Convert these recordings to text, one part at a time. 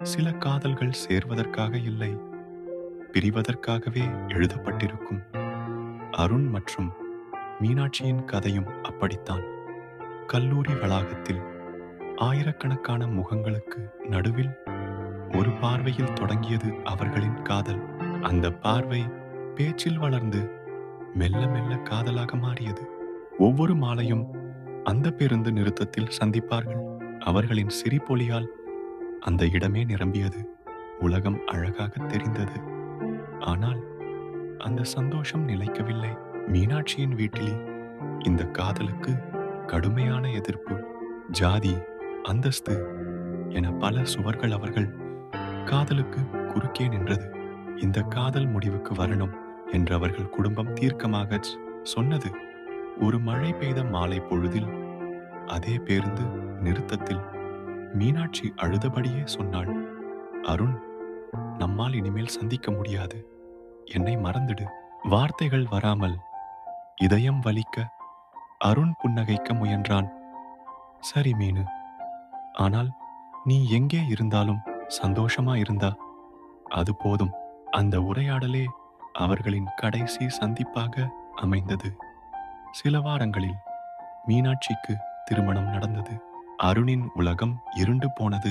சில காதல்கள் சேர்வதற்காக இல்லை, பிரிவதற்காகவே எழுதப்பட்டிருக்கும். அருண் மற்றும் மீனாட்சியின் கதையும் அப்படித்தான். கல்லூரி வளாகத்தில் ஆயிரக்கணக்கான முகங்களுக்கு நடுவில் ஒரு பார்வையில் தொடங்கியது அவர்களின் காதல். அந்த பார்வை பேச்சில் வளர்ந்து மெல்ல மெல்ல காதலாக மாறியது. ஒவ்வொரு மாலையும் அந்த பேருந்து நிறுத்தத்தில் சந்திப்பார்கள். அவர்களின் சிரிப்பொலியால் அந்த இடமே நிரம்பியது. உலகம் அழகாக தெரிந்தது. ஆனால் அந்த சந்தோஷம் நிலைக்கவில்லை. மீனாட்சியின் வீட்டில் இந்த காதலுக்கு கடுமையான எதிர்ப்பு. ஜாதி, அந்தஸ்து என பல சுவர்கள் அவர்கள் காதலுக்கு குறுக்கே நின்றது. இந்த காதல் முடிவுக்கு வரணும் என்று அவர்கள் குடும்பம் தீர்க்கமாக சொன்னது. ஒரு மழை பெய்த மாலை பொழுதில் அதே பேருந்து நிறுத்தத்தில் மீனாட்சி அழுதபடியே சொன்னாள், அருண், நம்மால் இனிமேல் சந்திக்க முடியாது. என்னை மறந்துடு. வார்த்தைகள் வராமல் இதயம் வலிக்க அருண் புன்னகைக்க முயன்றான். சரி மீனு, ஆனால் நீ எங்கே இருந்தாலும் சந்தோஷமா இருந்தா அது போதும். அந்த உரையாடலே அவர்களின் கடைசி சந்திப்பாக அமைந்தது. சில வாரங்களில் மீனாட்சிக்கு திருமணம் நடந்தது. அருணின் உலகம் இருண்டு போனது.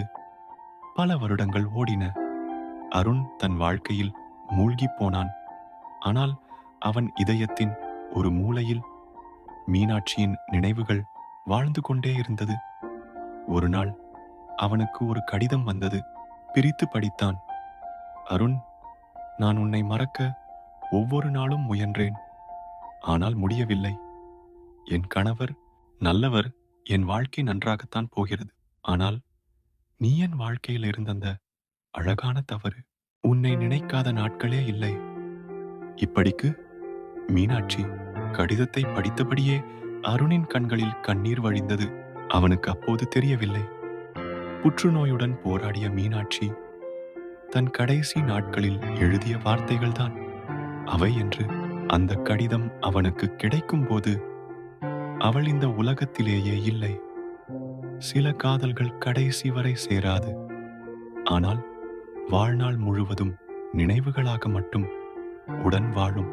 பல வருடங்கள் ஓடின. அருண் தன் வாழ்க்கையில் மூழ்கி போனான். ஆனால் அவன் இதயத்தின் ஒரு மூலையில் மீனாட்சியின் நினைவுகள் வாழ்ந்து கொண்டே இருந்தது. ஒரு நாள் அவனுக்கு ஒரு கடிதம் வந்தது. பிரித்து படித்தான். அருண், நான் உன்னை மறக்க ஒவ்வொரு நாளும் முயன்றேன். ஆனால் முடியவில்லை. என் கணவர் நல்லவர், என் வாழ்க்கை நன்றாகத்தான் போகிறது. ஆனால் நீ என் வாழ்க்கையில் இருந்த அந்த அழகான தவறு. உன்னை நினைக்காத நாட்களே இல்லை. இப்படிக்கு மீனாட்சி கடிதத்தை படித்தபடியே அருணின் கண்களில் கண்ணீர் வழிந்தது. அவனுக்கு அப்போது தெரியவில்லை, புற்றுநோயுடன் போராடிய மீனாட்சி தன் கடைசி நாட்களில் எழுதிய வார்த்தைகள்தான் அவை என்று. அந்த கடிதம் அவனுக்கு கிடைக்கும் போது அவள் இந்த உலகத்திலேயே இல்லை. சில காதல்கள் கடைசி வரை சேராது. ஆனால் வாழ்நாள் முழுவதும் நினைவுகளாக மட்டும் உடன் வாழும்.